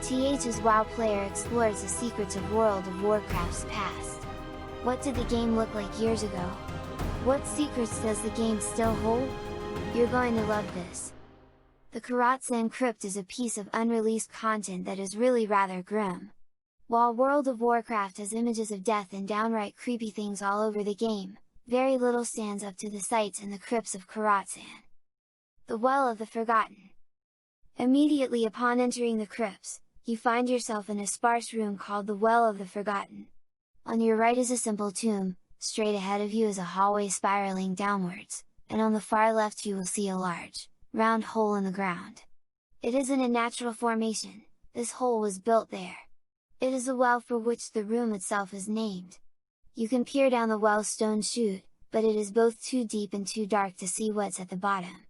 TH's WoW player explores the secrets of World of Warcraft's past. What did the game look like years ago? What secrets does the game still hold? You're going to love this! The Karatsan Crypt is a piece of unreleased content that is really rather grim. While World of Warcraft has images of death and downright creepy things all over the game, very little stands up to the sights in the crypts of Karatsan. The Well of the Forgotten. Immediately upon entering the crypts, you find yourself in a sparse room called the Well of the Forgotten. On your right is a simple tomb, straight ahead of you is a hallway spiraling downwards, and on the far left you will see a large, round hole in the ground. It isn't a natural formation, this hole was built there. It is the well for which the room itself is named. You can peer down the well's stone chute, but it is both too deep and too dark to see what's at the bottom.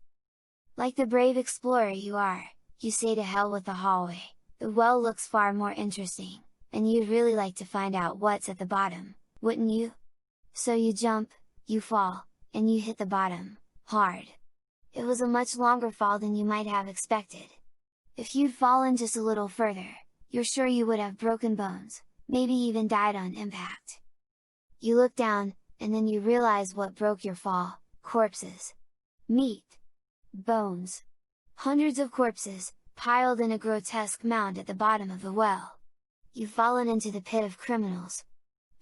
Like the brave explorer you are, you say to hell with the hallway. The well looks far more interesting, and you'd really like to find out what's at the bottom, wouldn't you? So you jump, you fall, and you hit the bottom, hard. It was a much longer fall than you might have expected. If you'd fallen just a little further, you're sure you would have broken bones, maybe even died on impact. You look down, and then you realize what broke your fall: corpses. Meat. Bones. Hundreds of corpses, piled in a grotesque mound at the bottom of the well. You've fallen into the pit of criminals.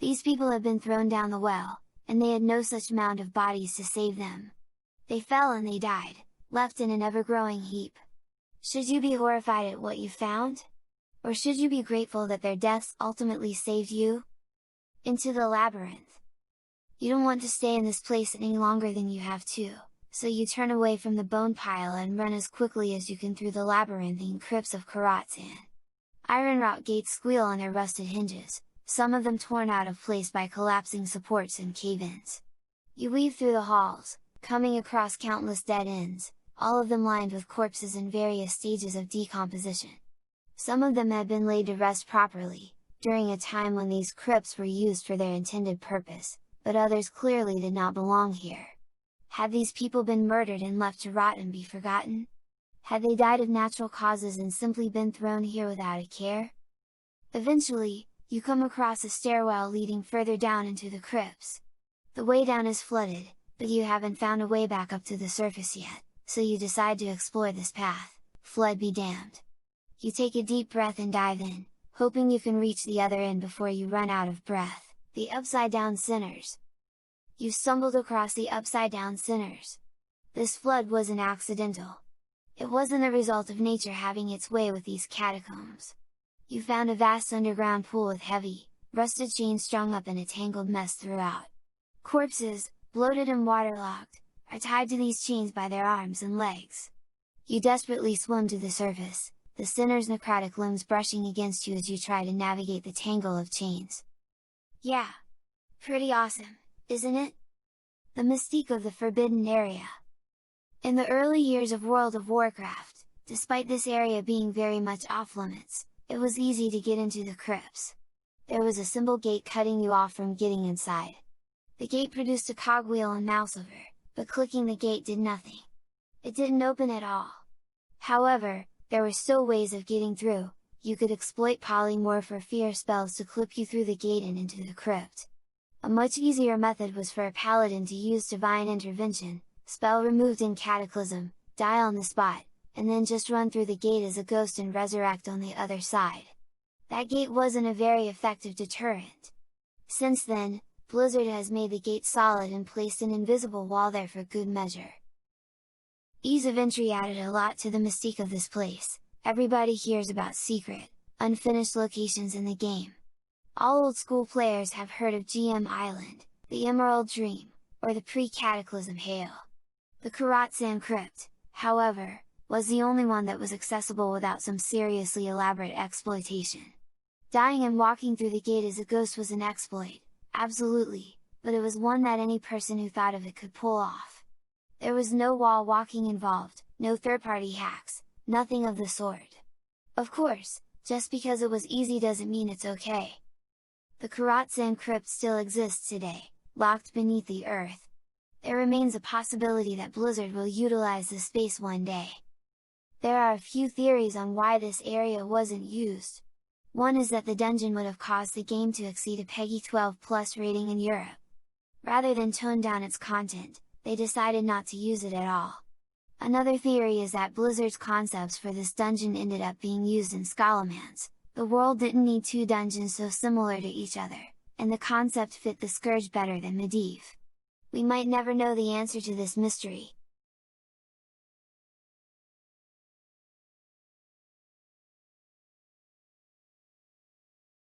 These people have been thrown down the well, and they had no such mound of bodies to save them. They fell and they died, left in an ever-growing heap. Should you be horrified at what you found? Or should you be grateful that their deaths ultimately saved you? Into the labyrinth. You don't want to stay in this place any longer than you have to, so you turn away from the bone pile and run as quickly as you can through the labyrinthine crypts of Karatsan. Iron wrought gates squeal on their rusted hinges, some of them torn out of place by collapsing supports and cave-ins. You weave through the halls, coming across countless dead ends, all of them lined with corpses in various stages of decomposition. Some of them had been laid to rest properly, during a time when these crypts were used for their intended purpose, but others clearly did not belong here. Had these people been murdered and left to rot and be forgotten? Had they died of natural causes and simply been thrown here without a care? Eventually, you come across a stairwell leading further down into the crypts. The way down is flooded, but you haven't found a way back up to the surface yet, so you decide to explore this path, flood be damned! You take a deep breath and dive in, hoping you can reach the other end before you run out of breath. The Upside Down Sinners. You stumbled across the Upside Down Sinners. This flood wasn't accidental. It wasn't the result of nature having its way with these catacombs. You found a vast underground pool with heavy, rusted chains strung up in a tangled mess throughout. Corpses, bloated and waterlogged, are tied to these chains by their arms and legs. You desperately swim to the surface, the sinners' necrotic limbs brushing against you as you try to navigate the tangle of chains. Yeah! Pretty awesome, isn't it? The mystique of the Forbidden Area. In the early years of World of Warcraft, despite this area being very much off-limits, it was easy to get into the crypts. There was a simple gate cutting you off from getting inside. The gate produced a cogwheel and mouseover, but clicking the gate did nothing. It didn't open at all. However, there were still ways of getting through. You could exploit polymorph or fear spells to clip you through the gate and into the crypt. A much easier method was for a paladin to use Divine Intervention, spell removed in Cataclysm, die on the spot, and then just run through the gate as a ghost and resurrect on the other side. That gate wasn't a very effective deterrent. Since then, Blizzard has made the gate solid and placed an invisible wall there for good measure. Ease of entry added a lot to the mystique of this place. Everybody hears about secret, unfinished locations in the game. All old school players have heard of GM Island, the Emerald Dream, or the pre-Cataclysm Hail. The Karatsan Crypt, however, was the only one that was accessible without some seriously elaborate exploitation. Dying and walking through the gate as a ghost was an exploit, absolutely, but it was one that any person who thought of it could pull off. There was no wall walking involved, no third-party hacks, nothing of the sort. Of course, just because it was easy doesn't mean it's okay. The Karatsan Crypt still exists today, locked beneath the earth. there remains a possibility that Blizzard will utilize the space one day. There are a few theories on why this area wasn't used. One is that the dungeon would have caused the game to exceed a PEGI 12+ rating in Europe. Rather than tone down its content, they decided not to use it at all. Another theory is that Blizzard's concepts for this dungeon ended up being used in Scholomance. The world didn't need two dungeons so similar to each other, and the concept fit the Scourge better than Medivh. We might never know the answer to this mystery,